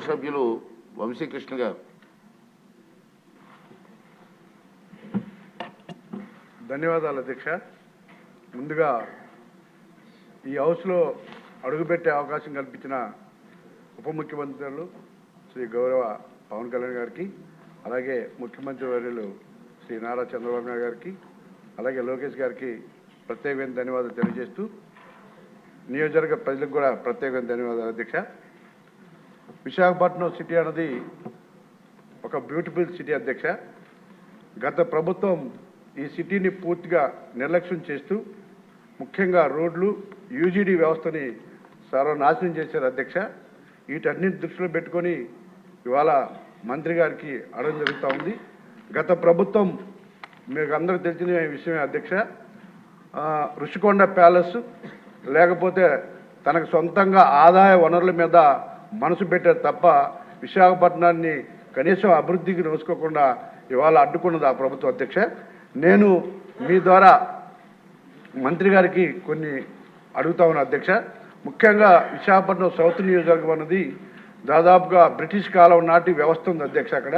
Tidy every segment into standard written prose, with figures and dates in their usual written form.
సభ్యులు వంశీకృష్ణ గారు. ధన్యవాదాలు అధ్యక్ష. ముందుగా ఈ హౌస్లో అడుగుపెట్టే అవకాశం కల్పించిన ఉప ముఖ్యమంత్రులు శ్రీ గౌరవ పవన్ కళ్యాణ్ గారికి, అలాగే ముఖ్యమంత్రి వర్యులు శ్రీ నారా చంద్రబాబు నాయుడు గారికి, అలాగే లోకేష్ గారికి ప్రత్యేకమైన ధన్యవాదాలు తెలియజేస్తూ నియోజకవర్గ ప్రజలకు కూడా ప్రత్యేకమైన ధన్యవాదాలు అధ్యక్ష. విశాఖపట్నం సిటీ అన్నది ఒక బ్యూటిఫుల్ సిటీ అధ్యక్ష. గత ప్రభుత్వం ఈ సిటీని పూర్తిగా నిర్లక్ష్యం చేస్తూ ముఖ్యంగా రోడ్లు, యూజీడీ వ్యవస్థని సర్వనాశనం చేశారు అధ్యక్ష. వీటన్నిటి దృష్టిలో పెట్టుకొని ఇవాళ మంత్రి గారికి అడగడం జరుగుతూ ఉంది. గత ప్రభుత్వం మీకు అందరికీ తెలిసిన విషయమే అధ్యక్ష. రుషికొండ ప్యాలెస్ లేకపోతే తనకు సొంతంగా ఆదాయ వనరుల మీద మనసు పెట్టారు తప్ప విశాఖపట్నాన్ని కనీసం అభివృద్ధికి నోసుకోకుండా ఇవాళ అడ్డుకున్నది ఆ ప్రభుత్వం అధ్యక్ష. నేను మీ ద్వారా మంత్రి గారికి కొన్ని అడుగుతా ఉన్నా అధ్యక్ష. ముఖ్యంగా విశాఖపట్నం సౌత్ నియోజకవర్గం అన్నది దాదాపుగా బ్రిటిష్ కాలం నాటి వ్యవస్థ ఉంది అధ్యక్ష అక్కడ.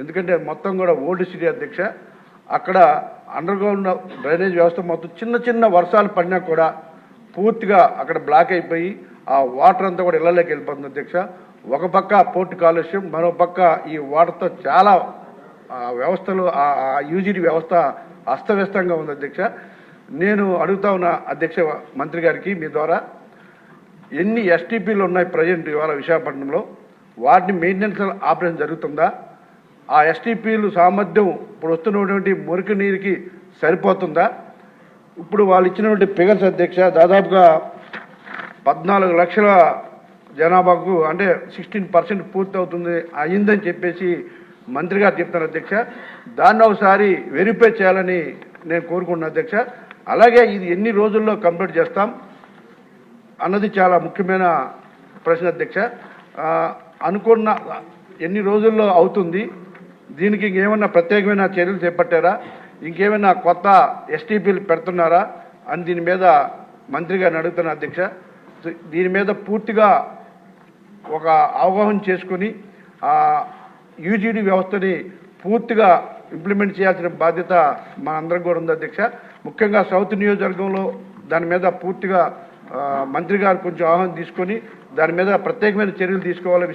ఎందుకంటే మొత్తం కూడా ఓల్డ్ సిటీ అధ్యక్ష. అక్కడ అండర్గ్రౌండ్ డ్రైనేజ్ వ్యవస్థ మొత్తం చిన్న చిన్న వర్షాలు పడినా కూడా పూర్తిగా అక్కడ బ్లాక్ అయిపోయి ఆ వాటర్ అంతా కూడా ఇళ్లలోకి వెళ్ళిపోతుంది అధ్యక్ష. ఒక పక్క పోర్టు కాలుష్యం, మరో పక్క ఈ వాటర్తో చాలా వ్యవస్థలు ఆ యూజీడీ వ్యవస్థ అస్తవ్యస్తంగా ఉంది అధ్యక్ష. నేను అడుగుతా ఉన్న అధ్యక్ష మంత్రి గారికి మీ ద్వారా ఎన్ని ఎస్టీపీలు ఉన్నాయి ప్రజెంట్ ఇవాళ విశాఖపట్నంలో, వాటిని మెయింటెనెన్స్ ఆపరేషన్ జరుగుతుందా? ఆ ఎస్టీపీలు సామర్థ్యం ఇప్పుడు వస్తున్నటువంటి మురికి నీరుకి సరిపోతుందా? ఇప్పుడు వాళ్ళు ఇచ్చినటువంటి ఫిగర్స్ అధ్యక్ష దాదాపుగా 14 లక్షల జనాభాకు అంటే 16% పూర్తి అవుతుంది అయిందని చెప్పేసి మంత్రి గారు చెప్తారు అధ్యక్ష. దాన్ని ఒకసారి వెరిఫై చేయాలని నేను కోరుకుంటున్నాను అధ్యక్ష. అలాగే ఇది ఎన్ని రోజుల్లో కంప్లీట్ చేస్తాం అన్నది చాలా ముఖ్యమైన ప్రశ్న అధ్యక్ష. అనుకున్న ఎన్ని రోజుల్లో అవుతుంది? దీనికి ఇంకేమన్నా ప్రత్యేకమైన చర్యలు చేపట్టారా? ఇంకేమైనా కొత్త ఎస్టీపీలు పెడుతున్నారా అని దీని మీద మంత్రి గారిని అడుగుతున్నా అధ్యక్ష. దీని మీద పూర్తిగా ఒక అవగాహన చేసుకుని యూజీడీ వ్యవస్థని పూర్తిగా ఇంప్లిమెంట్ చేయాల్సిన బాధ్యత మనందరం కూడా ఉంది అధ్యక్ష. ముఖ్యంగా సౌత్ నియోజకవర్గంలో దాని మీద పూర్తిగా మంత్రి గారు కొంచెం అవగాహన తీసుకొని దాని మీద ప్రత్యేకమైన చర్యలు తీసుకోవాలి.